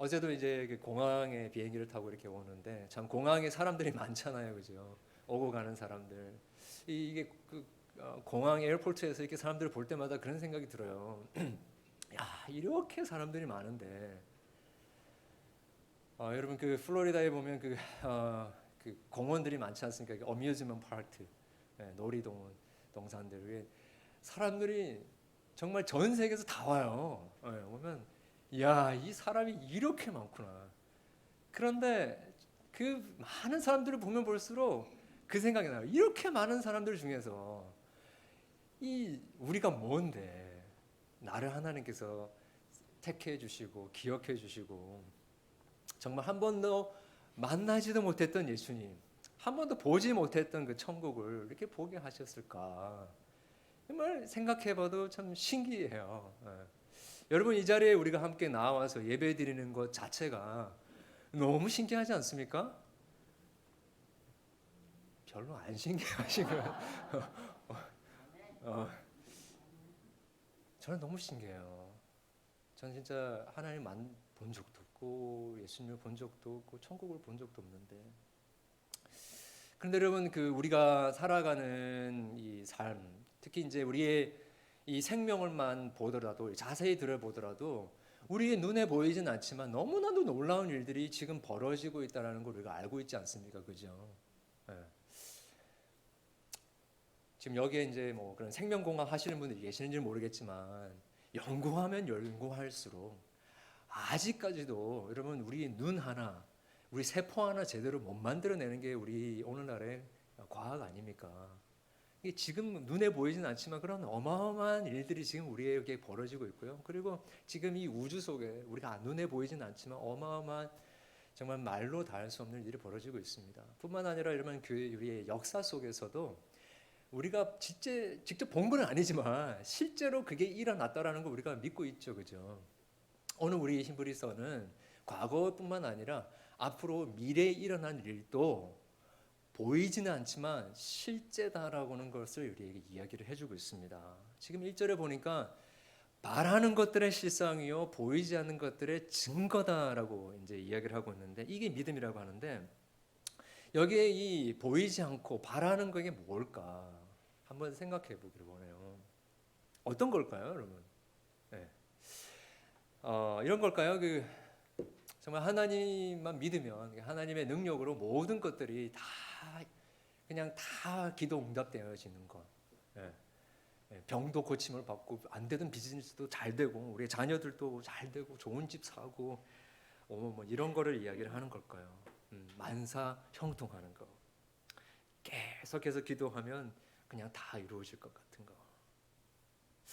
어제도 이제 그 공항에 비행기를 타고 이렇게 오는데 참 공항에 사람들이 많잖아요, 그죠? 오고 가는 사람들. 이게 공항 에어포트에서 이렇게 사람들을 볼 때마다 그런 생각이 들어요. 야, 이렇게 사람들이 많은데, 여러분 그 플로리다에 보면 그 공원들이 많지 않습니까? 그 어뮤즈먼트 파크, 놀이동원, 동산들. 사람들이 정말 전 세계에서 다 와요. 보면, 야, 이 사람이 이렇게 많구나. 그런데 그 많은 사람들을 보면 볼수록 그 생각이 나요. 이렇게 많은 사람들 중에서 이 우리가 뭔데 나를 하나님께서 택해 주시고 기억해 주시고 정말 한 번도 만나지도 못했던 예수님, 한 번도 보지 못했던 그 천국을 이렇게 보게 하셨을까? 정말 생각해봐도 참 신기해요. 여러분 이 자리에 우리가 함께 나와서 예배드리는 것 자체가 너무 신기하지 않습니까? 별로 안 신기하시면 어, 저는 너무 신기해요. 저는 진짜 하나님 본 적도 없고 예수님을 본 적도 없고 천국을 본 적도 없는데 그런데 여러분 그 우리가 살아가는 이 삶, 특히 이제 우리의 이 생명을만 보더라도 자세히 들여보더라도 우리의 눈에 보이진 않지만 너무나도 놀라운 일들이 지금 벌어지고 있다는 걸 우리가 알고 있지 않습니까, 그죠? 예. 지금 여기에 이제 뭐 그런 생명공학 하시는 분들이 계시는지 모르겠지만 연구하면 연구할수록 아직까지도 여러분 우리 눈 하나, 우리 세포 하나 제대로 못 만들어내는 게 우리 오늘날의 과학 아닙니까? 이게 지금 눈에 보이진 않지만 그런 어마어마한 일들이 지금 우리에게 벌어지고 있고요. 그리고 지금 이 우주 속에 우리가 눈에 보이진 않지만 어마어마한 정말 말로 다 할 수 없는 일이 벌어지고 있습니다. 뿐만 아니라 여러분 교회 우리의 역사 속에서도 우리가 직접 본 건 아니지만 실제로 그게 일어났다라는 걸 우리가 믿고 있죠, 그죠? 오늘 우리 히브리서는 과거뿐만 아니라 앞으로 미래에 일어날 일도 보이지는 않지만 실제다라고 하는 것을 우리에게 이야기를 해주고 있습니다. 지금 1절에 보니까 말하는 것들의 실상이요 보이지 않는 것들의 증거다라고 이제 이야기를 하고 있는데 이게 믿음이라고 하는데 여기에 이 보이지 않고 바라는 것이 뭘까 한번 생각해 보기를 원해요. 어떤 걸까요, 여러분? 네. 이런 걸까요? 정말 하나님만 믿으면 하나님의 능력으로 모든 것들이 다 그냥 다 기도 응답되어지는 것. 예. 병도 고침을 받고 안 되던 비즈니스도 잘 되고 우리 자녀들도 잘 되고 좋은 집 사고 뭐 이런 거를 이야기를 하는 걸까요? 만사 형통하는 거. 계속해서 기도하면 그냥 다 이루어질 것 같은 거.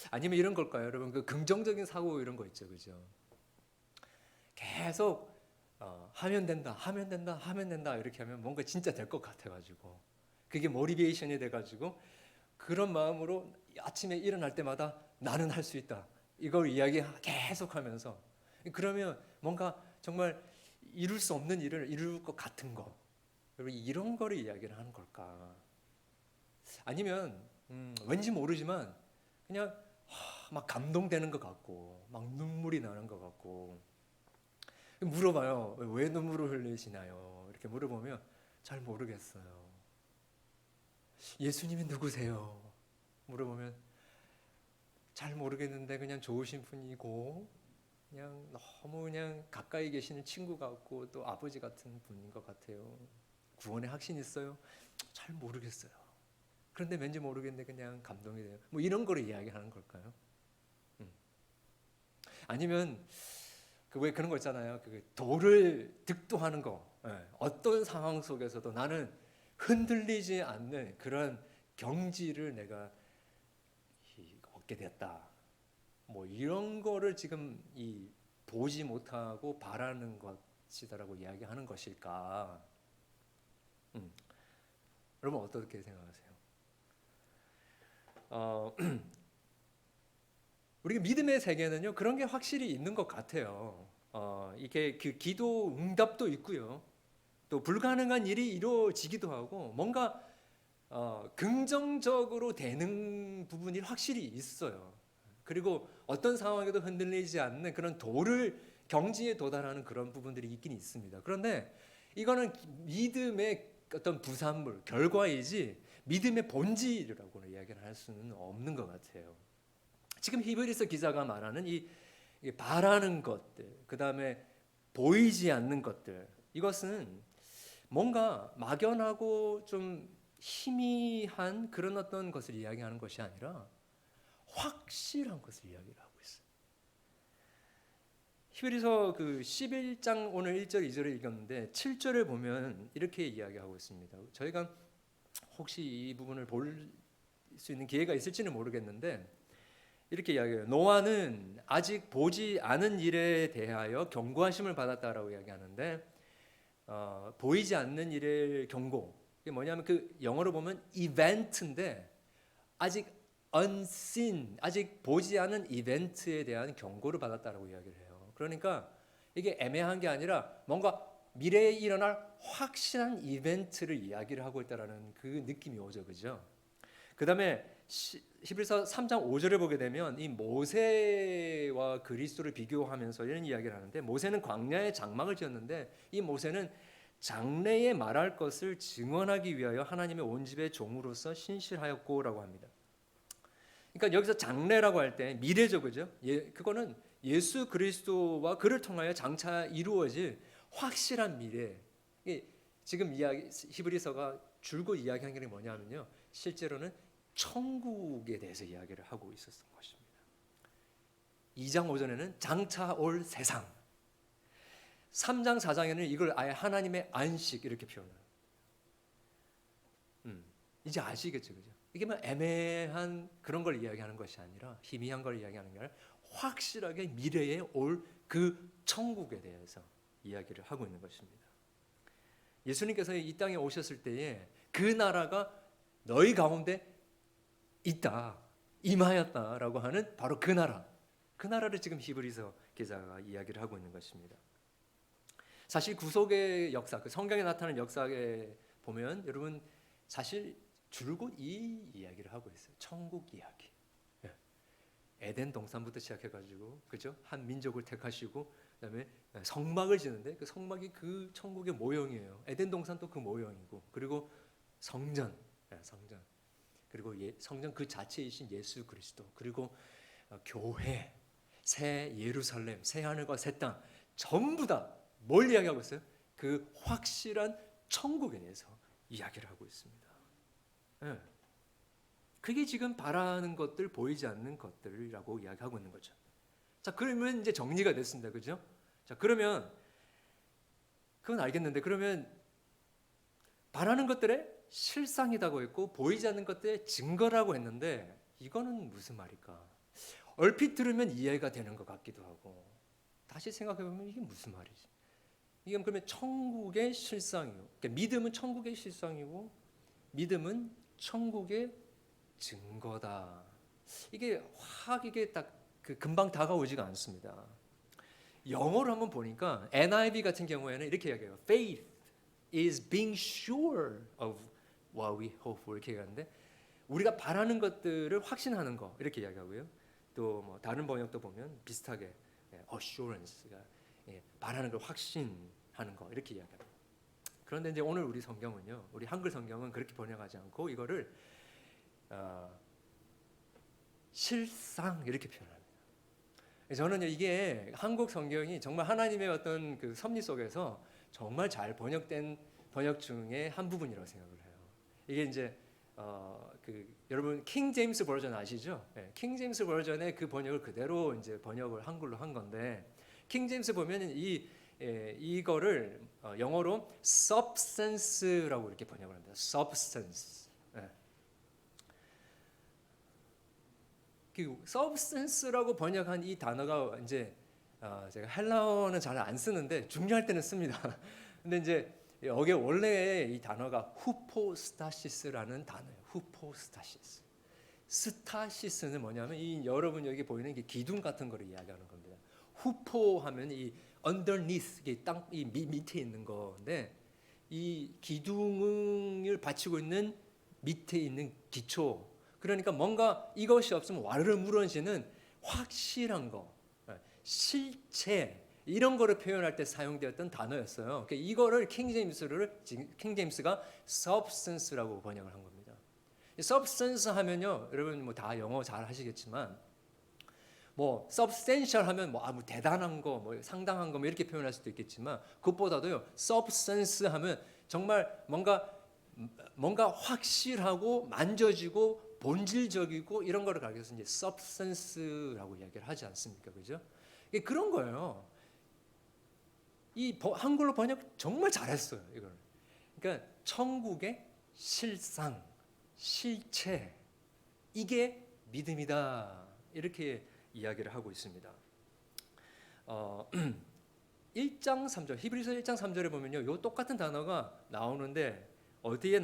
아니면 이런 걸까요, 여러분? 그 긍정적인 사고 이런 거 있죠, 그죠? 계속 하면 된다, 하면 된다, 하면 된다 이렇게 하면 뭔가 진짜 될 것 같아가지고 그게 모티베이션이 돼가지고 그런 마음으로 아침에 일어날 때마다 나는 할 수 있다 이걸 이야기 계속하면서 그러면 뭔가 정말 이룰 수 없는 일을 이룰 것 같은 거 이런 거를 이야기를 하는 걸까? 아니면 왠지 모르지만 그냥 막 감동되는 것 같고 막 눈물이 나는 것 같고 물어봐요. 왜 눈물을 흘리시나요? 이렇게 물어보면 잘 모르겠어요. 예수님이 누구세요? 물어보면 잘 모르겠는데 그냥 좋으신 분이고 그냥 너무 그냥 가까이 계시는 친구 같고 또 아버지 같은 분인 것 같아요. 구원의 확신 있어요? 잘 모르겠어요. 그런데 왠지 모르겠는데 그냥 감동이 돼요. 뭐 이런 거를 이야기하는 걸까요? 아니면 왜 그런 거 있잖아요. 그 돌을 득도하는 거. 어떤 상황 속에서도 나는 흔들리지 않는 그런 경지를 내가 얻게 됐다. 뭐 이런 거를 지금 이 보지 못하고 바라는 것이다라고 이야기하는 것일까? 음, 여러분 어떻게 생각하세요? 어, 우리가 믿음의 세계는요 그런 게 확실히 있는 것 같아요. 이게 그 기도 응답도 있고요. 또 불가능한 일이 이루어지기도 하고 뭔가 긍정적으로 되는 부분이 확실히 있어요. 그리고 어떤 상황에도 흔들리지 않는 그런 경지에 도달하는 그런 부분들이 있긴 있습니다. 그런데 이거는 믿음의 어떤 부산물, 결과이지 믿음의 본질이라고는 이야기를 할 수는 없는 것 같아요. 지금 히브리서 기자가 말하는 이 바라는 것들, 그 다음에 보이지 않는 것들, 이것은 뭔가 막연하고 좀 희미한 그런 어떤 것을 이야기하는 것이 아니라 확실한 것을 이야기를 하고 있어요. 히브리서 그 11장 오늘 1절 2절을 읽었는데 7절을 보면 이렇게 이야기하고 있습니다. 저희가 혹시 이 부분을 볼 수 있는 기회가 있을지는 모르겠는데 이렇게 이야기해요. 노아는 아직 보지 않은 일에 대하여 경고하심을 받았다라고 이야기하는데 보이지 않는 일의 경고. 이게 뭐냐면 그 영어로 보면 이벤트인데 아직 unseen, 아직 보지 않은 이벤트에 대한 경고를 받았다라고 이야기를 해요. 그러니까 이게 애매한 게 아니라 뭔가 미래에 일어날 확실한 이벤트를 이야기를 하고 있다라는 그 느낌이 오죠, 그죠? 그 다음에 히브리서 3장 5절을 보게 되면 이 모세와 그리스도를 비교하면서 이런 이야기를 하는데 모세는 광야에 장막을 지었는데 이 모세는 장래에 말할 것을 증언하기 위하여 하나님의 온 집의 종으로서 신실하였고라고 합니다. 그러니까 여기서 장래라고 할 때 미래죠, 그죠? 그거는 예수 그리스도와 그를 통하여 장차 이루어질 확실한 미래. 지금 히브리서가 줄곧 이야기하는 게 뭐냐면요, 실제로는 천국에 대해서 이야기를 하고 있었던 것입니다. 2장 5절에는 장차 올 세상, 3장 4장에는 이걸 아예 하나님의 안식 이렇게 표현해요. 이제 아시겠죠, 그죠? 이게 뭐 애매한 그런 걸 이야기하는 것이 아니라 희미한 걸 이야기하는 게 아니라 확실하게 미래에 올 그 천국에 대해서 이야기를 하고 있는 것입니다. 예수님께서 이 땅에 오셨을 때에 그 나라가 너희 가운데 있다, 임하였다라고 하는 바로 그 나라를 지금 히브리서 기자가 이야기를 하고 있는 것입니다. 사실 구속의 역사, 그 성경에 나타나는 역사에 보면 여러분 사실 줄곧 이 이야기를 하고 있어요. 천국 이야기. 에덴 동산부터 시작해가지고, 그죠? 한 민족을 택하시고, 그다음에 성막을 지는데 그 성막이 그 천국의 모형이에요. 에덴 동산도 그 모형이고, 그리고 성전, 그리고 성전 그 자체이신 예수 그리스도, 그리고 교회, 새 예루살렘, 새 하늘과 새 땅, 전부 다 뭘 이야기하고 있어요? 그 확실한 천국에 대해서 이야기를 하고 있습니다. 네. 그게 지금 바라는 것들, 보이지 않는 것들이라고 이야기하고 있는 거죠. 자, 그러면 이제 정리가 됐습니다. 그죠? 자, 그러면 그건 알겠는데, 그러면 바라는 것들의 실상이라고 했고 보이지 않는 것들의 증거라고 했는데 이거는 무슨 말일까? 얼핏 들으면 이해가 되는 것 같기도 하고 다시 생각해 보면 이게 무슨 말이지? 이게 그러면 천국의 실상이요. 그러니까 믿음은 천국의 실상이고 믿음은 천국의 증거다. 이게 딱 금방 다가오지가 않습니다. 영어로 한번 보니까 NIV 같은 경우에는 이렇게 이야기해요. Faith is being sure of what we hope for 이렇게 얘기하는데 우리가 바라는 것들을 확신하는 거 이렇게 이야기하고요. 또 뭐 다른 번역도 보면 비슷하게 assurance가 바라는 걸 확신하는 거 이렇게 이야기합니다. 그런데 이제 오늘 우리 성경은요, 우리 한글 성경은 그렇게 번역하지 않고 이거를 실상 이렇게 표현합니다. 저는 이게 한국 성경이 정말 하나님의 어떤 그 섭리 속에서 정말 잘 번역된 번역 중에 한 부분이라고 생각을 해요. 이게 이제 여러분 킹 제임스 버전 아시죠? 네, 킹 제임스 버전의 그 번역을 그대로 이제 번역을 한글로 한 건데 킹 제임스 보면 이거를 영어로 substance라고 이렇게 번역을 합니다. substance. 네. 그 substance라고 번역한 이 단어가 이제 제가 헬라어는 잘 안 쓰는데 중요할 때는 씁니다. 근데 이제 여기 원래 이 단어가 후포스타시스라는 단어예요. 후포스타시스. 스타시스는 뭐냐면 이 여러분 여기 보이는 게 기둥 같은 거를 이야기하는 겁니다. 후포하면 이 underneath 이 밑에 있는 건데 이 기둥을 받치고 있는 밑에 있는 기초. 그러니까 뭔가 이것이 없으면 와르르 무너지는 확실한 거, 실체 이런 거를 표현할 때 사용되었던 단어였어요. 그러니까 이거를 킹제임스가 substance라고 번역을 한 겁니다. substance 하면요, 여러분 뭐 다 영어 잘 하시겠지만 뭐 substantial 하면 뭐 대단한 거, 뭐 상당한 거 뭐 이렇게 표현할 수도 있겠지만 그것보다도요, substance 하면 정말 뭔가 확실하고 만져지고 본질적이고 이런 거를 가리켜서 이제 substance라고 이야기를 하지 않습니까, 그죠? 그런 거예요. 이 한글로 번역 정말 잘했어요, 이걸. 그러니까 천국의 실상, 실체, 이게 믿음이다, 이렇게 이야기를 하고 있습니다. 1장 3절, 히브리서 1장 3절에 보면요, 요 똑같은 단어가 나오는데 어떻게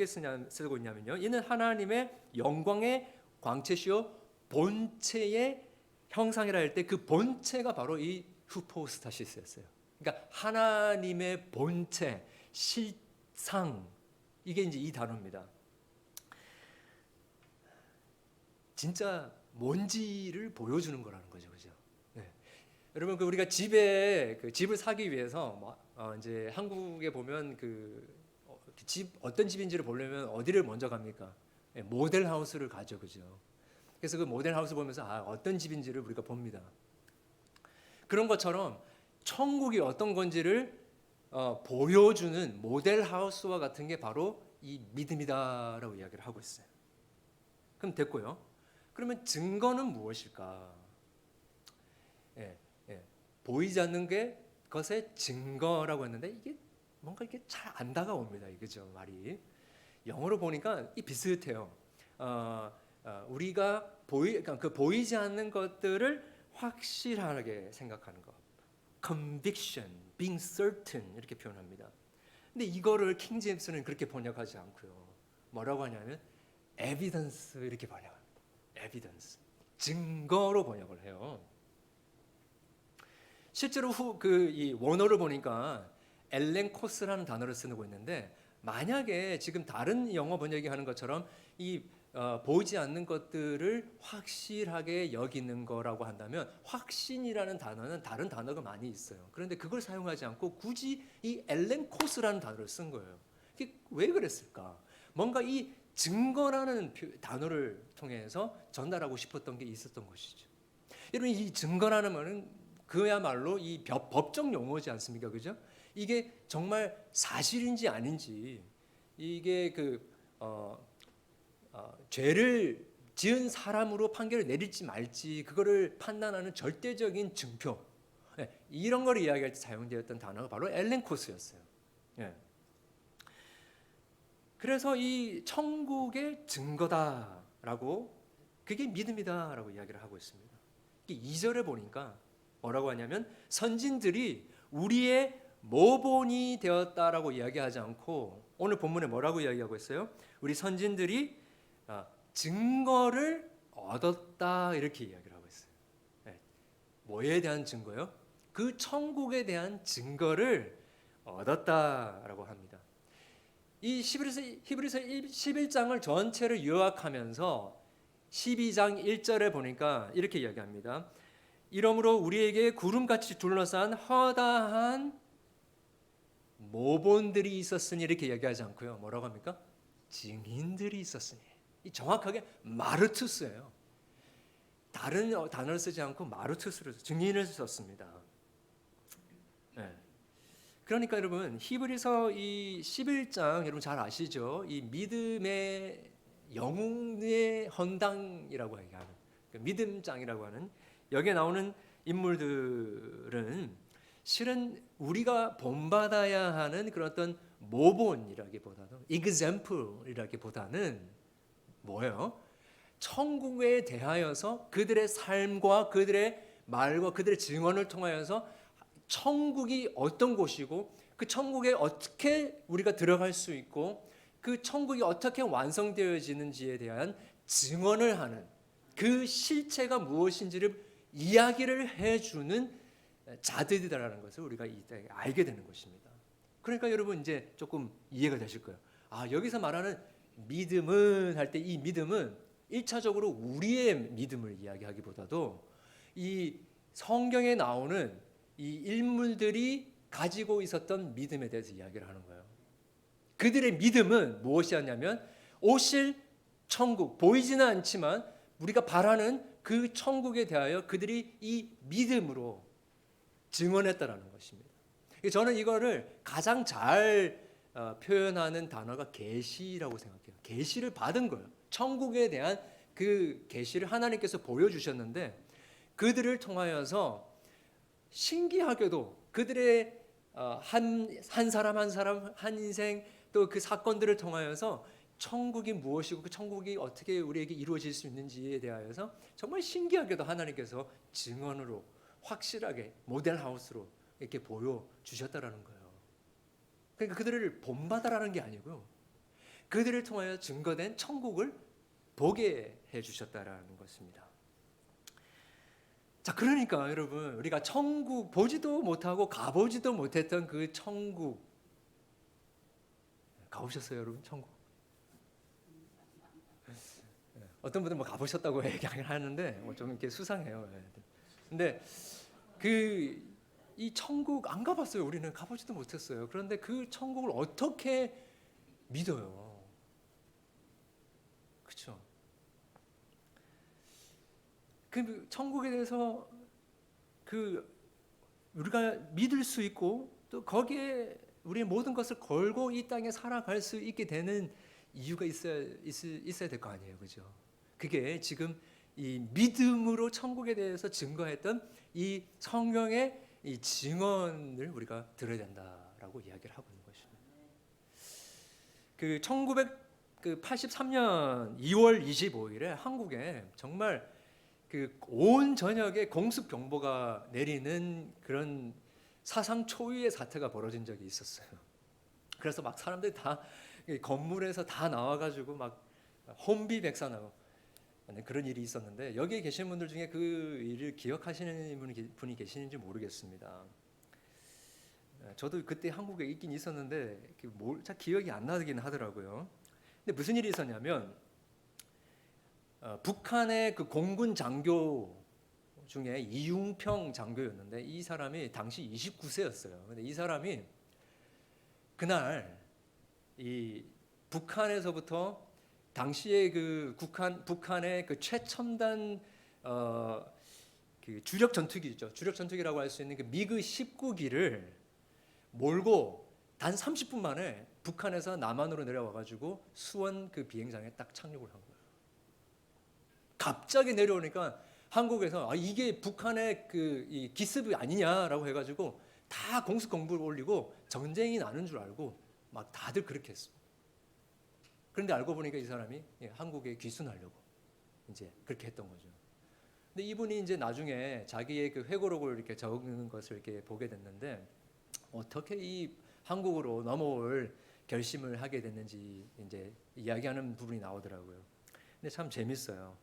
쓰고 있냐면요, 이는 하나님의 영광의 광채시요 본체의 형상이라 할 때 그 본체가 바로 이 후포스타시스였어요. 그러니까 하나님의 본체, 실상, 이게 이제 이 단어입니다. 진짜 뭔지를 보여주는 거라는 거죠, 그죠? 네. 여러분, 우리가 집을 사기 위해서 이제 한국에 보면 집 어떤 집인지를 보려면 어디를 먼저 갑니까? 네, 모델 하우스를 가죠, 그죠? 그래서 그 모델 하우스 보면서 어떤 집인지를 우리가 봅니다. 그런 것처럼 천국이 어떤 건지를 보여주는 모델 하우스와 같은 게 바로 이 믿음이다라고 이야기를 하고 있어요. 그럼 됐고요. 그러면 증거는 무엇일까? 보이지 않는 게 것의 증거라고 했는데 이게 뭔가 이게 잘 안 다가옵니다. 그죠? 말이 영어로 보니까 이 비슷해요. 우리가 그러니까 그 보이지 않는 것들을 확실하게 생각하는 것, conviction, being certain 이렇게 표현합니다. 근데 이거를 킹 제임스는 그렇게 번역하지 않고요. 뭐라고 하냐면 evidence 이렇게 번역합니다. evidence, 증거로 번역을 해요. 실제로 이 원어를 보니까 엘렌 코스라는 단어를 쓰고 있는데, 만약에 지금 다른 영어 번역이 하는 것처럼 이 보이지 않는 것들을 확실하게 여기는 거라고 한다면 확신이라는 단어는 다른 단어가 많이 있어요. 그런데 그걸 사용하지 않고 굳이 이 엘렌 코스라는 단어를 쓴 거예요. 이게 왜 그랬을까? 뭔가 이 증거라는 단어를 통해서 전달하고 싶었던 게 있었던 것이죠. 여러분, 이 증거라는 말은 그야말로 이 법적 용어지 않습니까? 그죠? 이게 정말 사실인지 아닌지, 이게 죄를 지은 사람으로 판결을 내릴지 말지 그거를 판단하는 절대적인 증표, 이런 걸 이야기할 때 사용되었던 단어가 바로 엘렌 코스였어요. 그래서 이 천국의 증거다라고, 그게 믿음이다라고 이야기를 하고 있습니다. 2절에 보니까 뭐라고 하냐면 선진들이 우리의 모본이 되었다라고 이야기하지 않고 오늘 본문에 뭐라고 이야기하고 있어요? 우리 선진들이 증거를 얻었다, 이렇게 이야기를 하고 있어요. 뭐에 대한 증거요? 그 천국에 대한 증거를 얻었다라고 합니다. 이 히브리서 11장을 전체를 요약하면서 12장 1절에 보니까 이렇게 이야기합니다. 이러므로 우리에게 구름같이 둘러싼 허다한 모본들이 있었으니, 이렇게 이야기하지 않고요. 뭐라고 합니까? 증인들이 있었으니. 이 정확하게 마르투스예요. 다른 단어를 쓰지 않고 마르투스를, 증인을 썼습니다. 그러니까 여러분, 히브리서 이 11장 여러분 잘 아시죠? 이 믿음의 영웅의 헌당이라고 얘기하는, 믿음장이라고 하는, 여기에 나오는 인물들은 실은 우리가 본받아야 하는 그런 어떤 모본이라기보다는, example이라기보다는 뭐예요? 천국에 대하여서 그들의 삶과 그들의 말과 그들의 증언을 통하여서 천국이 어떤 곳이고 그 천국에 어떻게 우리가 들어갈 수 있고 그 천국이 어떻게 완성되어지는지에 대한 증언을 하는, 그 실체가 무엇인지를 이야기를 해주는 자들이다라는 것을 우리가 이때 알게 되는 것입니다. 그러니까 여러분 이제 조금 이해가 되실 거예요. 여기서 말하는 믿음은 할 때 이 믿음은 1차적으로 우리의 믿음을 이야기하기보다도 이 성경에 나오는 이 인물들이 가지고 있었던 믿음에 대해서 이야기를 하는 거예요. 그들의 믿음은 무엇이었냐면 오실 천국, 보이지는 않지만 우리가 바라는 그 천국에 대하여 그들이 이 믿음으로 증언했다라는 것입니다. 저는 이거를 가장 잘 표현하는 단어가 계시라고 생각해요. 계시를 받은 거예요. 천국에 대한 그 계시를 하나님께서 보여주셨는데 그들을 통하여서 신기하게도 그들의 한 사람 한 사람 한 인생 또 그 사건들을 통하여서 천국이 무엇이고 그 천국이 어떻게 우리에게 이루어질 수 있는지에 대하여서 정말 신기하게도 하나님께서 증언으로 확실하게 모델하우스로 이렇게 보여주셨다라는 거예요. 그러니까 그들을 본받아라는 게 아니고요. 그들을 통하여 증거된 천국을 보게 해주셨다라는 것입니다. 자, 그러니까 여러분 우리가 천국 보지도 못하고 가보지도 못했던 그 천국 가보셨어요, 여러분? 천국? 어떤 분들은 뭐 가보셨다고 얘기하는데 좀 이렇게 수상해요. 근데 이 천국 안 가봤어요. 우리는 가보지도 못했어요. 그런데 그 천국을 어떻게 믿어요? 그렇죠? 그 천국에 대해서 우리가 믿을 수 있고 또 거기에 우리의 모든 것을 걸고 이 땅에 살아갈 수 있게 되는 이유가 있어야 될 거 아니에요, 그죠? 그게 지금 이 믿음으로 천국에 대해서 증거했던 이 성경의 이 증언을 우리가 들어야 된다라고 이야기를 하고 있는 것입니다. 그 1983년 2월 25일에 한국에 정말 그 온 전역에 공습 경보가 내리는 그런 사상 초유의 사태가 벌어진 적이 있었어요. 그래서 막 사람들이 다 건물에서 다 나와가지고 막 혼비백산하고 그런 일이 있었는데 여기에 계신 분들 중에 그 일을 기억하시는 분이 계시는지 모르겠습니다. 저도 그때 한국에 있긴 있었는데 잘 기억이 안 나긴 하더라고요. 근데 무슨 일이 있었냐면 북한의 그 공군 장교 중에 이융평 장교였는데 이 사람이 당시 29세였어요. 근데 이 사람이 그날 이 북한에서부터 당시에 그 북한의 그 최첨단 그 주력 전투기 있죠. 주력 전투기라고 할 수 있는 그 미그 19기를 몰고 단 30분 만에 북한에서 남한으로 내려와 가지고 수원 그 비행장에 딱 착륙을 한 거예요. 갑자기 내려오니까 한국에서 이게 북한의 이 기습이 아니냐라고 해가지고 다 공습 공부를 올리고 전쟁이 나는 줄 알고 막 다들 그렇게 했습니다. 그런데 알고 보니까 이 사람이 한국에 귀순하려고 이제 그렇게 했던 거죠. 근데 이분이 이제 나중에 자기의 그 회고록을 이렇게 적는 것을 이렇게 보게 됐는데 어떻게 이 한국으로 넘어올 결심을 하게 됐는지 이제 이야기하는 부분이 나오더라고요. 근데 참 재밌어요.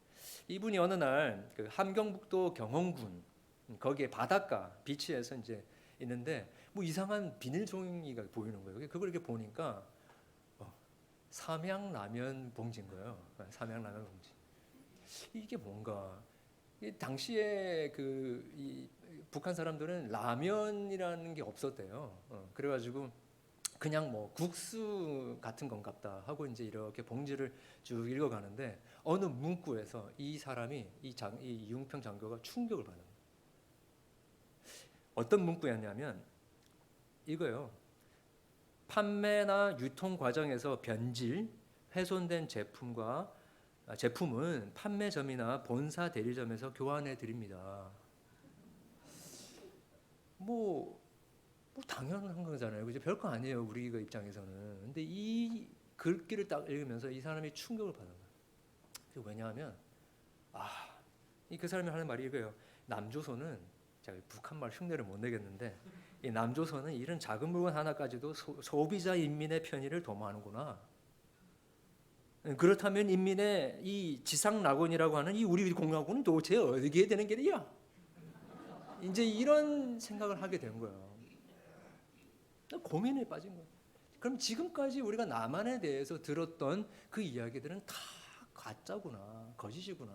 이분이 어느 날 그 함경북도 경원군 거기에 바닷가 비치에서 이제 있는데 뭐 이상한 비닐 종이가 보이는 거예요. 그걸 이렇게 보니까 삼양라면 봉지인 거예요. 삼양라면 봉지. 이게 뭔가 당시에 이 북한 사람들은 라면이라는 게 없었대요. 그래가지고 그냥 뭐 국수 같은 건갑다 하고 이제 이렇게 봉지를 쭉 읽어가는데 어느 문구에서 이 사람이 이 이융평 장교가 충격을 받는 거예요. 어떤 문구였냐면 이거요. 판매나 유통 과정에서 변질, 훼손된 제품은 판매점이나 본사 대리점에서 교환해 드립니다. 뭐 당연한 거잖아요. 그죠? 별거 아니에요. 우리가 입장에서는. 근데 이 글귀를 딱 읽으면서 이 사람이 충격을 받은 거예요. 왜냐하면 그 사람이 하는 말이 이거예요. 남조선은 제가 북한말 흉내를 못 내겠는데 이 남조선은 이런 작은 물건 하나까지도 소비자 인민의 편의를 도모하는구나. 그렇다면 인민의 이 지상낙원이라고 하는 이 우리 공화국은 도대체 어디에 되는 길이야? 이제 이런 생각을 하게 된 거예요. 고민에 빠진 거예요. 그럼 지금까지 우리가 남한에 대해서 들었던 그 이야기들은 다 가짜구나, 거짓이구나.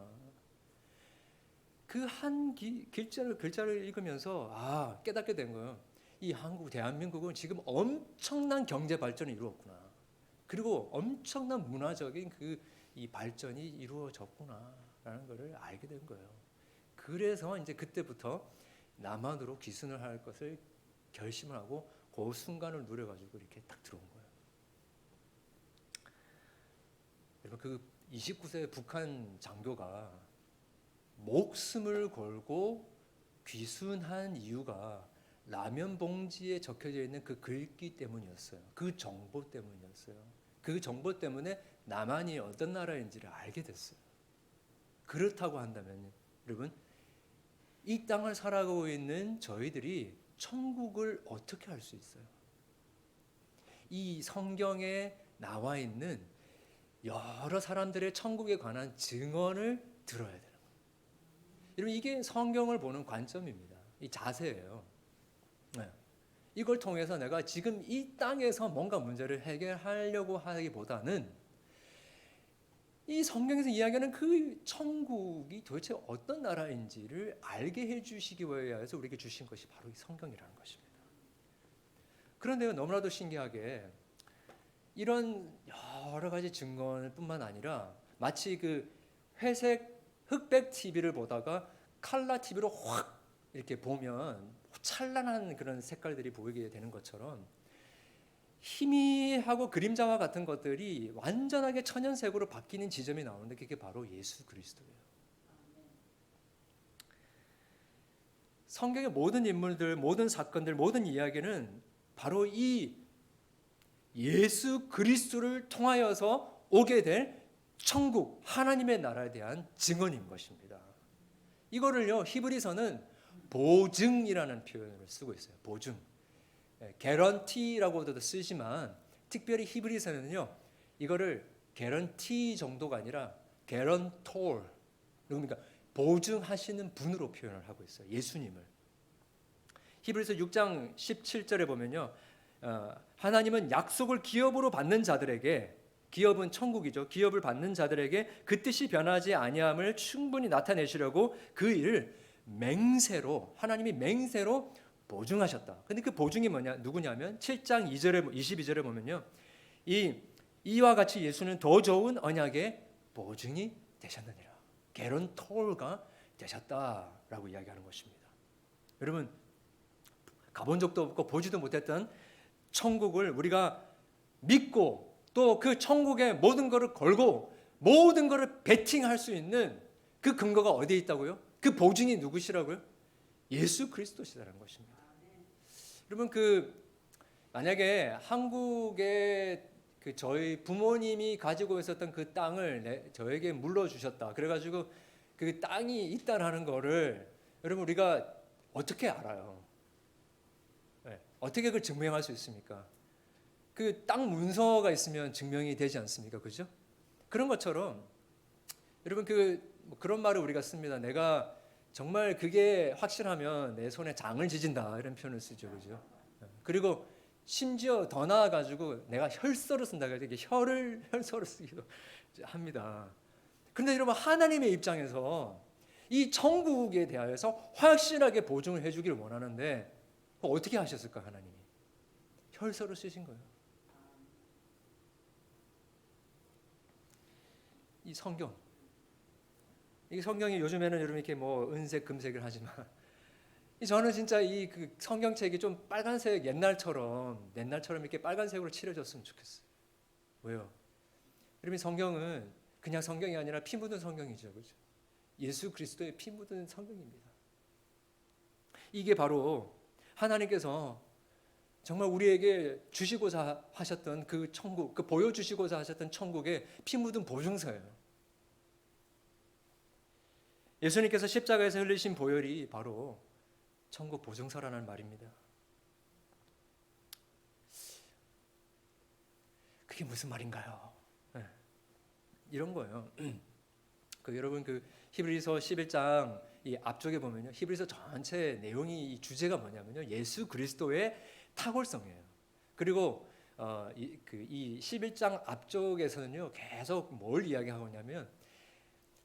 그 한 글자를 읽으면서 깨닫게 된 거예요. 이 한국 대한민국은 지금 엄청난 경제 발전을 이루었구나. 그리고 엄청난 문화적인 이 발전이 이루어졌구나라는 것을 알게 된 거예요. 그래서 이제 그때부터 남한으로 귀순을 할 것을 결심을 하고 그 순간을 누려가지고 이렇게 딱 들어온 거예요. 여러분 그 29세 북한 장교가 목숨을 걸고 귀순한 이유가 라면 봉지에 적혀져 있는 그 글귀 때문이었어요. 그 정보 때문이었어요. 그 정보 때문에 남한이 어떤 나라인지를 알게 됐어요. 그렇다고 한다면 여러분 이 땅을 살아가고 있는 저희들이 천국을 어떻게 알 수 있어요? 이 성경에 나와 있는 여러 사람들의 천국에 관한 증언을 들어야 되는 거예요. 여러분 이게 성경을 보는 관점입니다. 이 자세예요. 네. 이걸 통해서 내가 지금 이 땅에서 뭔가 문제를 해결하려고 하기보다는 이 성경에서 이야기하는 그 천국이 도대체 어떤 나라인지를 알게 해주시기 위해서 우리에게 주신 것이 바로 이 성경이라는 것입니다. 그런데요, 너무나도 신기하게 이런 여러 가지 증거뿐만 아니라 마치 그 회색 흑백 TV를 보다가 칼라 TV로 확 이렇게 보면 찬란한 그런 색깔들이 보이게 되는 것처럼 희미하고 그림자와 같은 것들이 완전하게 천연색으로 바뀌는 지점이 나오는데 그게 바로 예수 그리스도예요. 성경의 모든 인물들, 모든 사건들, 모든 이야기는 바로 이 예수 그리스도를 통하여서 오게 될 천국, 하나님의 나라에 대한 증언인 것입니다. 이거를요, 히브리서는 보증이라는 표현을 쓰고 있어요. 보증. 개런티라고도 쓰지만 특별히 히브리서는요, 이거를 개런티 정도가 아니라 개런톨, 그러니까 보증하시는 분으로 표현을 하고 있어요. 예수님을. 히브리서 6장 17절에 보면요, 하나님은 약속을 기업으로 받는 자들에게, 기업은 천국이죠. 기업을 받는 자들에게 그 뜻이 변하지 아니함을 충분히 나타내시려고 그 일을 맹세로, 하나님이 맹세로 보증하셨다. 근데 그 보증이 누구냐면 7장 22절에 보면요, 이와 같이 예수는 더 좋은 언약의 보증이 되셨느니라. 개런톨가 되셨다라고 이야기하는 것입니다. 여러분 가본 적도 없고 보지도 못했던 천국을 우리가 믿고 또 그 천국에 모든 것을 걸고 모든 것을 베팅할 수 있는 그 근거가 어디에 있다고요? 그 보증이 누구시라고요? 예수 그리스도시라는 것입니다. 여러분 만약에 한국에 저희 부모님이 가지고 있었던 그 땅을 저에게 물려주셨다. 그래가지고 그 땅이 있다라는 거를 여러분 우리가 어떻게 알아요? 네. 어떻게 그걸 증명할 수 있습니까? 그 땅 문서가 있으면 증명이 되지 않습니까? 그죠? 그런 것처럼 여러분 그런 말을 우리가 씁니다. 내가 정말 그게 확실하면 내 손에 장을 지진다 이런 표현을 쓰죠, 그죠? 그리고 심지어 더 나아가지고 내가 혈서를 쓴다 그래서 이게 혈서를 쓰기도 합니다. 그런데 여러분 하나님의 입장에서 이 천국에 대하여서 확실하게 보증을 해주기를 원하는데 어떻게 하셨을까 하나님이? 혈서를 쓰신 거예요. 이 성경. 이 성경이 요즘에는 여러분 이렇게 뭐 은색, 금색을 하지만 저는 진짜 그 성경책이 좀 빨간색 옛날처럼 이렇게 빨간색으로 칠해졌으면 좋겠어요. 왜요? 여러분 성경은 그냥 성경이 아니라 피 묻은 성경이죠, 그렇죠? 예수 그리스도의 피 묻은 성경입니다. 이게 바로 하나님께서 정말 우리에게 주시고자 하셨던 그 천국, 그 보여주시고자 하셨던 천국의 피 묻은 보증서예요. 예수님께서 십자가에서 흘리신 보혈이 바로 천국 보증서라는 말입니다. 그게 무슨 말인가요? 네. 이런 거예요. 여러분 히브리서 11장 이 앞쪽에 보면요, 히브리서 전체 내용이 이 주제가 뭐냐면요, 예수 그리스도의 탁월성이에요. 그리고 이 11장 앞쪽에서는요 계속 뭘 이야기하고 있냐면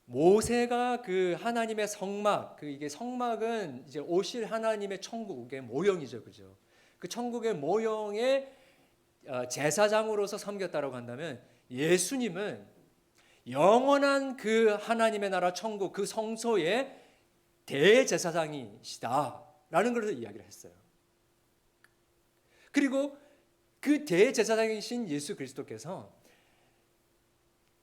모세가 그 하나님의 성막, 그 이게 성막은 이제 오실 하나님의 천국의 모형이죠, 그죠? 그 천국의 모형의 제사장으로서 섬겼다라고 한다면 예수님은 영원한 그 하나님의 나라 천국 그 성소의 대제사장이시다라는 것을 이야기를 했어요. 그리고 그 대제사장이신 예수 그리스도께서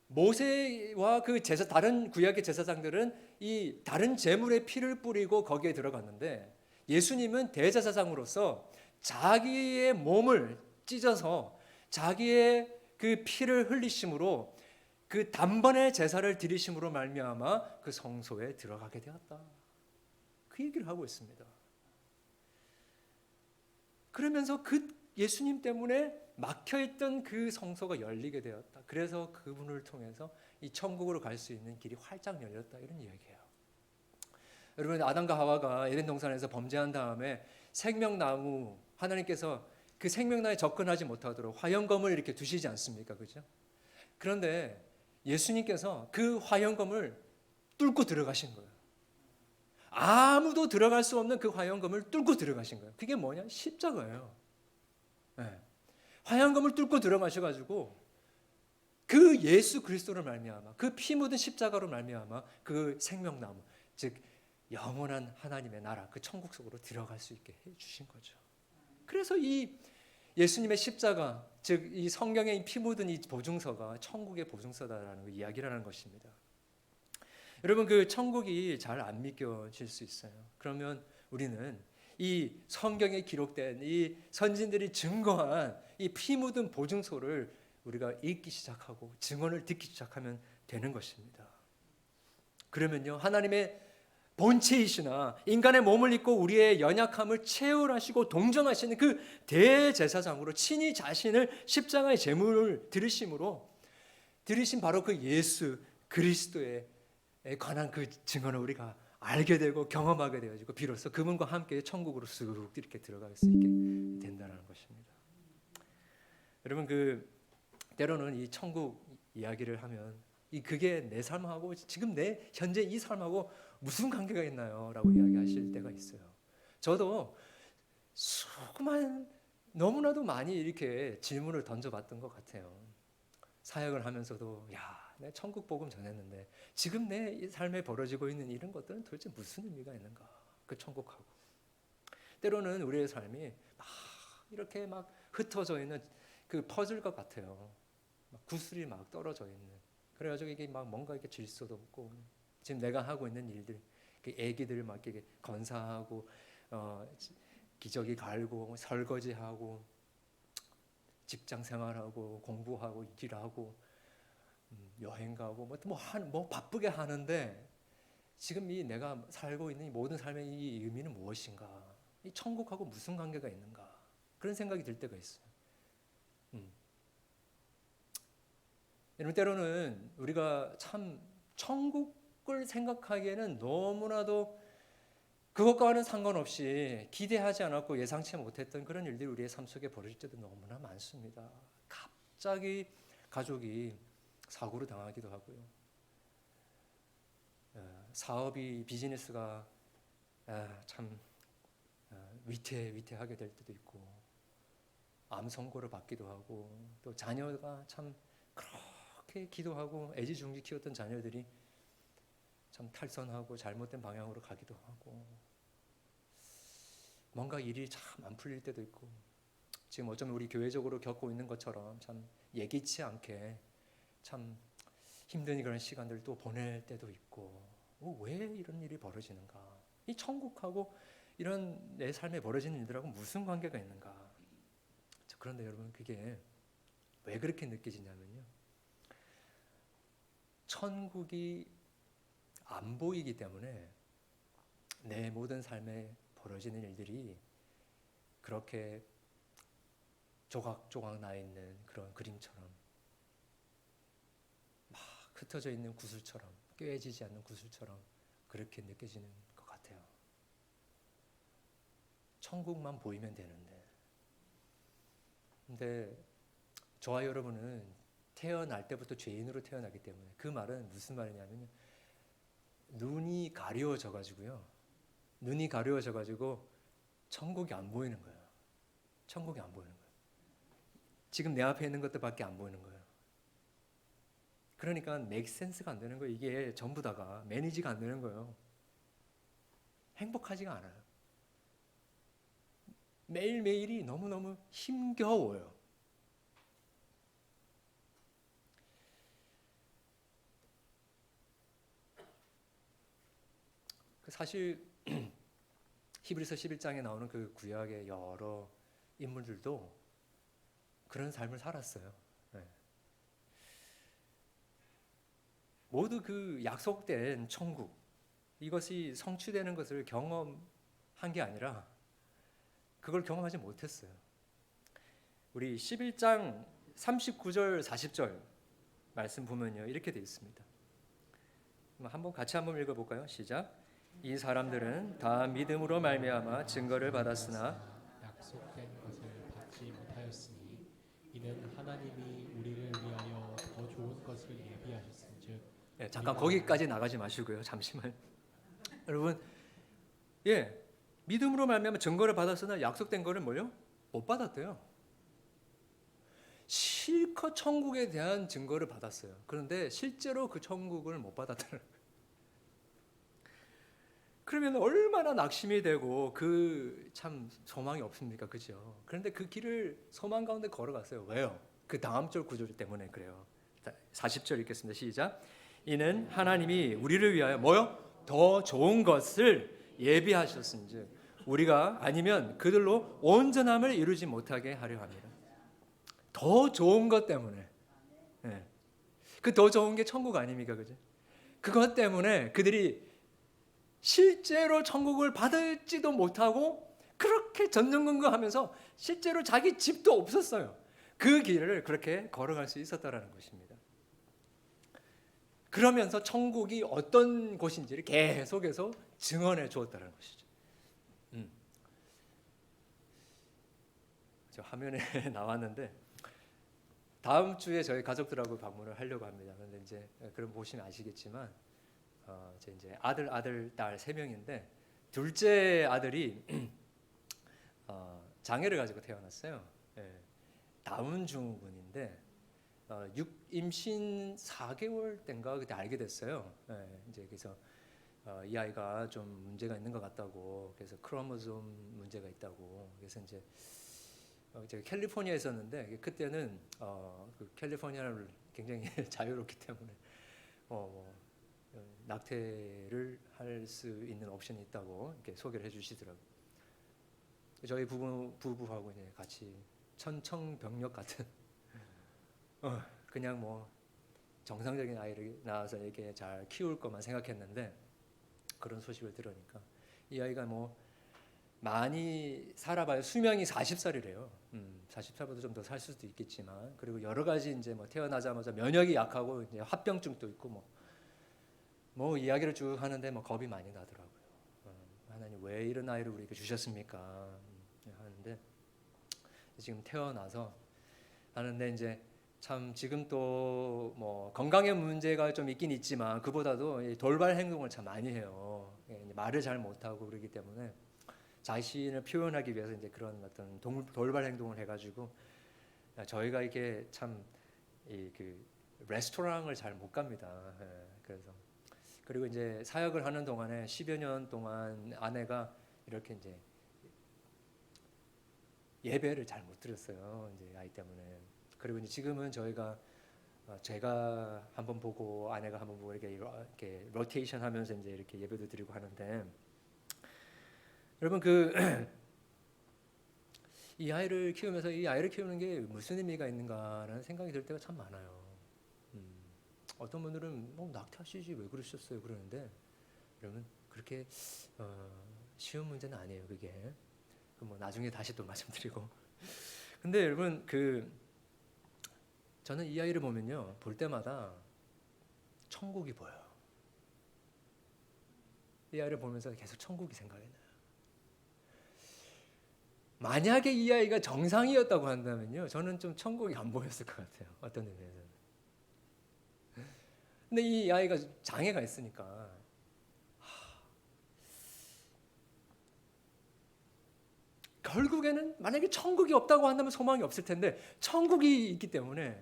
모세와 그 다른 구약의 제사장들은 이 다른 제물의 피를 뿌리고 거기에 들어갔는데 예수님은 대제사장으로서 자기의 몸을 찢어서 자기의 그 피를 흘리심으로 그 단번에 제사를 드리심으로 말미암아 그 성소에 들어가게 되었다. 그 얘기를 하고 있습니다. 그러면서 그 예수님 때문에 막혀있던 그 성소가 열리게 되었다. 그래서 그분을 통해서 이 천국으로 갈 수 있는 길이 활짝 열렸다. 이런 이야기예요. 여러분, 아담과 하와가 에덴 동산에서 범죄한 다음에 생명나무, 하나님께서 그 생명나무에 접근하지 못하도록 화영검을 이렇게 두시지 않습니까? 그죠? 그런데 예수님께서 그 화영검을 뚫고 들어가신 거예요. 아무도 들어갈 수 없는 그 화영검을 뚫고 들어가신 거예요. 그게 뭐냐? 십자가예요. 네. 화영검을 뚫고 들어가셔가지고 그 예수 그리스도를 말미암아 그 피 묻은 십자가로 말미암아 그 생명나무, 즉 영원한 하나님의 나라 그 천국 속으로 들어갈 수 있게 해주신 거죠. 그래서 이 예수님의 십자가, 즉 이 성경에 피 묻은 이 보증서가 천국의 보증서다라는 이야기라는 것입니다. 여러분, 그 천국이 잘 안 믿겨질 수 있어요. 그러면 우리는 이 성경에 기록된 이 선진들이 증거한 이 피 묻은 보증서를 우리가 읽기 시작하고 증언을 듣기 시작하면 되는 것입니다. 그러면요, 하나님의 본체이시나 인간의 몸을 입고 우리의 연약함을 체험하시고 동정하시는 그 대제사장으로 친히 자신을 십자가의 제물을 드리신 바로 그 예수 그리스도에 관한 그 증언을 우리가 알게 되고 경험하게 되어지고 비로소 그분과 함께 천국으로 쑥 이렇게 들어갈 수 있게 된다는 것입니다. 여러분, 그 때로는 이 천국 이야기를 하면 그게 내 삶하고 지금 내 현재 이 삶하고 무슨 관계가 있나요? 라고 이야기하실 때가 있어요. 저도 수많은 너무나도 많이 이렇게 질문을 던져봤던 것 같아요. 사역을 하면서도 내 천국 복음 전했는데 지금 내 삶에 벌어지고 있는 이런 것들은 도대체 무슨 의미가 있는가? 그 천국하고 때로는 우리의 삶이 막 이렇게 막 흩어져 있는 그 퍼즐과 같아요. 막 구슬이 막 떨어져 있는. 그래가지고 이게 막 뭔가 이렇게 질서도 없고 지금 내가 하고 있는 일들, 애기들 막 이렇게 건사하고 기저귀 갈고 설거지하고 직장 생활하고 공부하고 일하고 여행 가고 뭐 바쁘게 하는데 지금 이 내가 살고 있는 이 모든 삶의 이 의미는 무엇인가? 이 천국하고 무슨 관계가 있는가? 그런 생각이 들 때가 있어요. 여러분, 때로는 우리가 참 천국을 생각하기에는 너무나도 그것과는 상관없이 기대하지 않았고 예상치 못했던 그런 일들이 우리의 삶 속에 벌어질 때도 너무나 많습니다. 갑자기 가족이 사고를 당하기도 하고요. 사업이 비즈니스가 참 위태하게 될 때도 있고 암 선고를 받기도 하고 또 자녀가 참 그렇게 기도하고 애지중지 키웠던 자녀들이 참 탈선하고 잘못된 방향으로 가기도 하고 뭔가 일이 참 안 풀릴 때도 있고 지금 어쩌면 우리 교회적으로 겪고 있는 것처럼 참 예기치 않게 참 힘든 그런 시간들도 보낼 때도 있고 왜 이런 일이 벌어지는가? 이 천국하고 이런 내 삶에 벌어지는 일들하고 무슨 관계가 있는가? 그런데 여러분, 그게 왜 그렇게 느껴지냐면요, 천국이 안 보이기 때문에 내 모든 삶에 벌어지는 일들이 그렇게 조각조각 나 있는 그런 그림처럼 막 흩어져 있는 구슬처럼 꿰어지지 않는 구슬처럼 그렇게 느껴지는 것 같아요. 천국만 보이면 되는데. 근데 저와 여러분은 태어날 때부터 죄인으로 태어나기 때문에 그 말은 무슨 말이냐면요, 눈이 가려워져 가지고요. 눈이 가려워져 가지고 천국이 안 보이는 거예요. 천국이 안 보이는 거예요. 지금 내 앞에 있는 것들밖에 안 보이는 거예요. 그러니까 맥센스가 안 되는 거예요. 이게 전부 다가 매니지가 안 되는 거예요. 행복하지가 않아요. 매일매일이 너무너무 힘겨워요. 사실 히브리서 11장에 나오는 그 구약의 여러 인물들도 그런 삶을 살았어요. 네. 모두 그 약속된 천국, 이것이 성취되는 것을 경험한 게 아니라 그걸 경험하지 못했어요. 우리 11장 39절 40절 말씀 보면요, 이렇게 되어 있습니다. 같이 한번 읽어볼까요? 시작. 이 사람들은 다 믿음으로 말미암아 증거를 받았으나 약속된 것을 받지 못하였으니 이는 하나님이 우리를 위하여 더 좋은 것을 예비하셨은즉. 네, 잠깐 거기까지 나가지 마시고요. 잠시만. 여러분, 믿음으로 말미암아 증거를 받았으나 약속된 거를 뭐요? 못 받았대요. 실컷 천국에 대한 증거를 받았어요. 그런데 실제로 그 천국을 못 받았다는 거예요. 그러면 얼마나 낙심이 되고 그 참 소망이 없습니까? 그죠? 그런데 그 길을 소망 가운데 걸어갔어요. 왜요? 그 다음 절 구절 때문에 그래요. 40절 읽겠습니다. 시작. 이는 하나님이 우리를 위하여 뭐요? 더 좋은 것을 예비하셨은즉 우리가 아니면 그들로 온전함을 이루지 못하게 하려 합니다. 더 좋은 것 때문에. 네. 그 더 좋은 게 천국 아닙니까? 그죠? 그것 때문에 그들이 실제로 천국을 받을지도 못하고 그렇게 전전긍긍하면서 실제로 자기 집도 없었어요. 그 길을 그렇게 걸어갈 수 있었다라는 것입니다. 그러면서 천국이 어떤 곳인지를 계속해서 증언해 주었다는 것이죠. 저 화면에 나왔는데 다음 주에 저희 가족들하고 방문을 하려고 합니다. 그런데 이제 그럼 보시면 아시겠지만 제 이제 아들, 딸 3명인데 둘째 아들이 장애를 가지고 태어났어요. 다운 증후군인데 임신 4개월 때인가 그때 알게 됐어요. 이제 그래서 이 아이가 좀 문제가 있는 것 같다고, 그래서 크로모솜 문제가 있다고, 그래서 이제 제가 캘리포니아에 있었는데 그때는 그 캘리포니아를 굉장히 자유롭기 때문에 낙태를 할 수 있는 옵션이 있다고 이렇게 소개를 해주시더라고요. 저희 부부하고 이제 같이 천청병력 같은 그냥 뭐 정상적인 아이를 낳아서 이렇게 잘 키울 것만 생각했는데 그런 소식을 들으니까 이 아이가 뭐 많이 살아봐야 수명이 40살이래요. 40살보다 좀 더 살 수도 있겠지만, 그리고 여러 가지 이제 뭐 태어나자마자 면역이 약하고 이제 합병증도 있고 뭐 이야기를 쭉 하는데 뭐 겁이 많이 나더라고요. 하나님 왜 이런 아이를 우리에게 주셨습니까? 하는데 지금 태어나서 하는데 이제 참 지금 또 뭐 건강의 문제가 좀 있긴 있지만 그보다도 돌발 행동을 참 많이 해요. 말을 잘 못하고 그러기 때문에 자신을 표현하기 위해서 이제 그런 어떤 돌발 행동을 해가지고 저희가 이게 참 그 레스토랑을 잘 못 갑니다. 그래서 그리고 이제 사역을 하는 동안에 10여 년 동안 아내가 이렇게 이제 예배를 잘 못 드렸어요. 이제 아이 때문에. 그리고 이제 지금은 저희가 제가 한번 보고 아내가 한번 보고 이렇게 로테이션 하면서 이제 이렇게 예배도 드리고 하는데, 여러분 이 아이를 키우면서 이 아이를 키우는 게 무슨 의미가 있는가라는 생각이 들 때가 참 많아요. 어떤 분들은 낙태하시지 왜 그러셨어요 그러는데, 여러분 그렇게 쉬운 문제는 아니에요. 그게 뭐 나중에 다시 또 말씀드리고. 근데 여러분 저는 이 아이를 보면요, 볼 때마다 천국이 보여요. 이 아이를 보면서 계속 천국이 생각이 나요. 만약에 이 아이가 정상이었다고 한다면요, 저는 좀 천국이 안 보였을 것 같아요. 어떤 의미에서는. 근데 이 아이가 장애가 있으니까 결국에는 만약에 천국이 없다고 한다면 소망이 없을 텐데 천국이 있기 때문에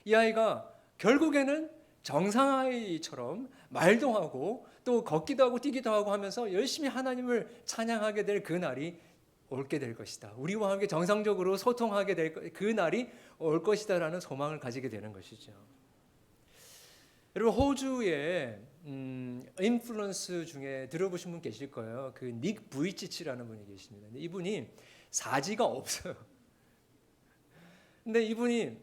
이 아이가 결국에는 정상아이처럼 말도 하고 또 걷기도 하고 뛰기도 하고 하면서 열심히 하나님을 찬양하게 될 그 날이 올게 될 것이다. 우리와 함께 정상적으로 소통하게 될 그 날이 올 것이다라는 소망을 가지게 되는 것이죠. 여러분 호주의 인플루언스 중에 들어보신 분 계실 거예요. 그 닉 부이치치라는 분이 계십니다. 근데 이분이 사지가 없어요. 근데 이분이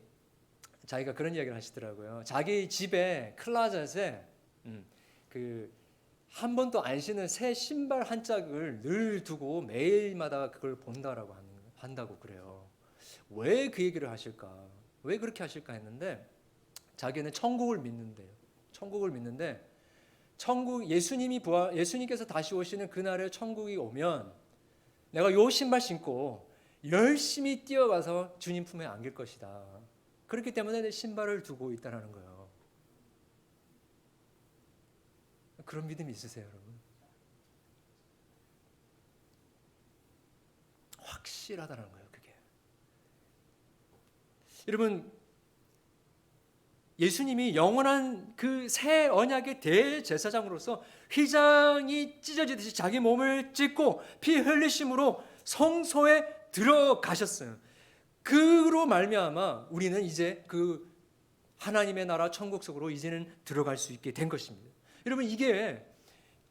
자기가 그런 이야기를 하시더라고요. 자기 집에 클라젯에 그 한 번도 안 신은 새 신발 한 짝을 늘 두고 매일마다 그걸 본다라고 한다고 그래요. 왜 그 얘기를 하실까? 왜 그렇게 하실까 했는데 자기는 천국을 믿는데요. 천국을 믿는데 예수님께서 다시 오시는 그날에 천국이 오면 내가 요 신발 신고 열심히 뛰어가서 주님 품에 안길 것이다. 그렇기 때문에 내 신발을 두고 있다라는 거예요. 그런 믿음이 있으세요, 여러분? 확실하다는 거예요, 그게. 여러분, 예수님이 영원한 그 새 언약의 대제사장으로서 휘장이 찢어지듯이 자기 몸을 찢고 피 흘리심으로 성소에 들어가셨어요. 그로 말미암아 우리는 이제 그 하나님의 나라 천국 속으로 이제는 들어갈 수 있게 된 것입니다. 여러분, 이게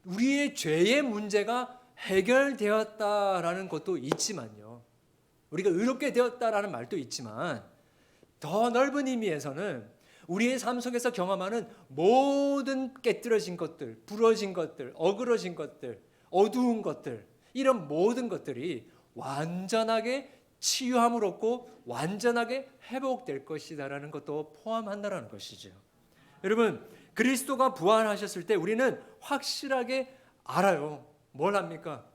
우리의 죄의 문제가 해결되었다라는 것도 있지만요, 우리가 의롭게 되었다라는 말도 있지만 더 넓은 의미에서는 우리의 삶 속에서 경험하는 모든 깨뜨려진 것들, 부러진 것들, 어그러진 것들, 어두운 것들, 이런 모든 것들이 완전하게 치유함을 얻고 완전하게 회복될 것이다라는 것도 포함한다라는 것이죠. 여러분, 그리스도가 부활하셨을 때 우리는 확실하게 알아요. 뭘 합니까?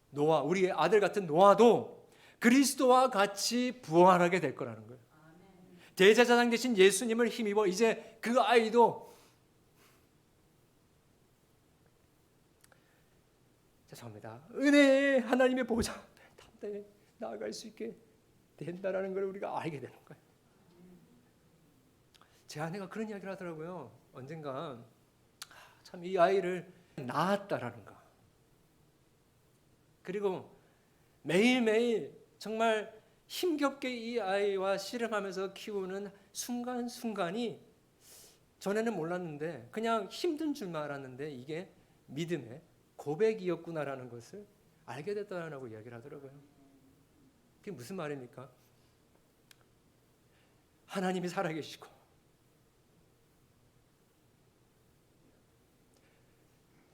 노아, 우리의 아들 같은 노아도 그리스도와 같이 부활하게 될 거라는 거예요. 대제사장 되신 예수님을 힘입어 이제 그 아이도 죄송합니다. 은혜의 하나님의 보좌 담대히 나아갈 수 있게 된다라는 걸 우리가 알게 되는 거예요. 제 아내가 그런 이야기를 하더라고요. 언젠가 참 이 아이를 낳았다라는 거. 그리고 매일매일 정말 힘겹게 이 아이와 씨름하면서 키우는 순간순간이 전에는 몰랐는데 그냥 힘든 줄만 알았는데 이게 믿음의 고백이었구나라는 것을 알게 됐다라고 이야기를 하더라고요. 그게 무슨 말입니까? 하나님이 살아계시고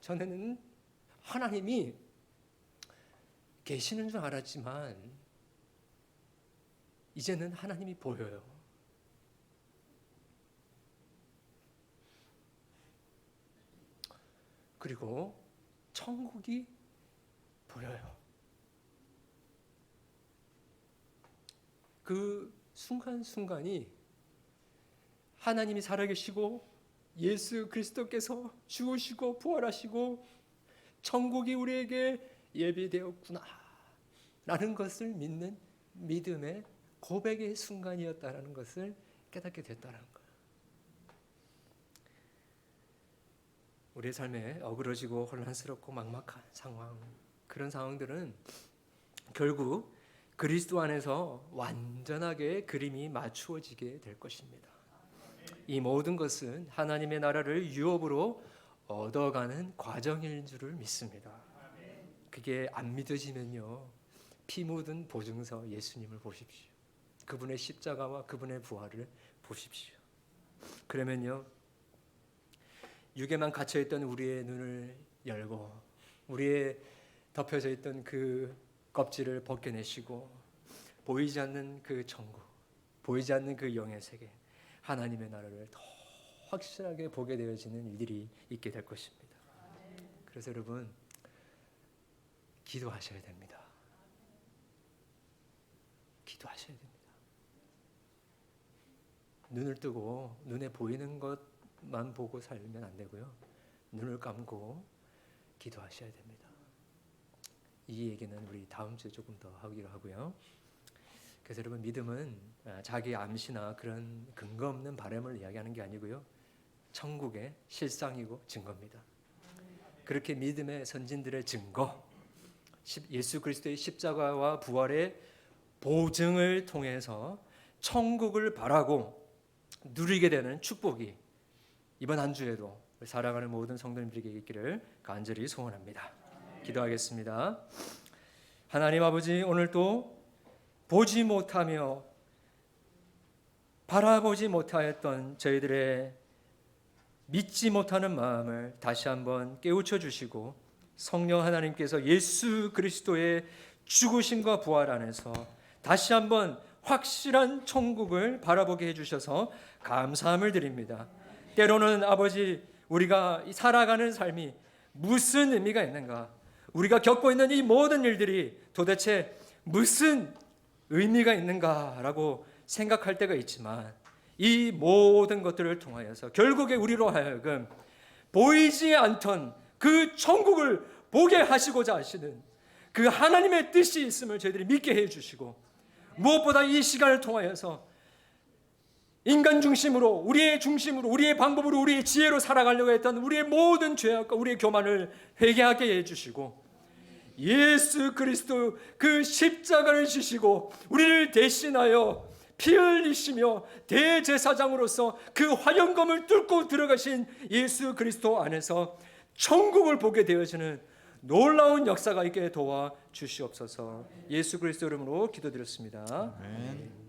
전에는 하나님이 계시는 줄 알았지만 이제는 하나님이 보여요. 그리고 천국이 보여요. 그 순간순간이 하나님이 살아계시고 예수 그리스도께서 죽으시고 부활하시고 천국이 우리에게 예비되었구나 라는 것을 믿는 믿음의 고백의 순간이었다라는 것을 깨닫게 됐다는 거예요. 우리의 삶에 어그러지고 혼란스럽고 막막한 상황, 그런 상황들은 결국 그리스도 안에서 완전하게 그림이 맞추어지게 될 것입니다. 이 모든 것은 하나님의 나라를 유업으로 얻어가는 과정인 줄을 믿습니다. 그게 안 믿어지면요, 피 묻은 보증서 예수님을 보십시오. 그분의 십자가와 그분의 부활을 보십시오. 그러면요, 육에만 갇혀있던 우리의 눈을 열고 우리의 덮여져 있던 그 껍질을 벗겨내시고 보이지 않는 그 천국, 보이지 않는 그 영의 세계, 하나님의 나라를 더 확실하게 보게 되어지는 일들이 있게 될 것입니다. 그래서 여러분, 기도하셔야 됩니다. 기도하셔야 됩니다. 눈을 뜨고 눈에 보이는 것만 보고 살면 안 되고요. 눈을 감고 기도하셔야 됩니다. 이 얘기는 우리 다음 주에 조금 더 하기로 하고요. 그래서 여러분, 믿음은 자기 암시나 그런 근거 없는 바람을 이야기하는 게 아니고요, 천국의 실상이고 증거입니다. 그렇게 믿음의 선진들의 증거, 예수 그리스도의 십자가와 부활의 보증을 통해서 천국을 바라고 누리게 되는 축복이 이번 한 주에도 사랑하는 모든 성도님들에게 있기를 간절히 소원합니다. 기도하겠습니다. 하나님 아버지, 오늘도 보지 못하며 바라보지 못하였던 저희들의 믿지 못하는 마음을 다시 한번 깨우쳐 주시고, 성령 하나님께서 예수 그리스도의 죽으심과 부활 안에서 다시 한번 확실한 천국을 바라보게 해주셔서 감사함을 드립니다. 때로는 아버지, 우리가 살아가는 삶이 무슨 의미가 있는가, 우리가 겪고 있는 이 모든 일들이 도대체 무슨 의미가 있는가라고 생각할 때가 있지만, 이 모든 것들을 통하여서 결국에 우리로 하여금 보이지 않던 그 천국을 보게 하시고자 하시는 그 하나님의 뜻이 있음을 저희들이 믿게 해주시고, 무엇보다 이 시간을 통하여서 인간 중심으로, 우리의 중심으로, 우리의 방법으로, 우리의 지혜로 살아가려고 했던 우리의 모든 죄악과 우리의 교만을 회개하게 해주시고, 예수 그리스도 그 십자가를 지시고 우리를 대신하여 피 흘리시며 대제사장으로서 그 화영검을 뚫고 들어가신 예수 그리스도 안에서 천국을 보게 되어지는 놀라운 역사가 있게 도와 주시옵소서. 예수 그리스도 이름으로 기도드렸습니다. 아멘.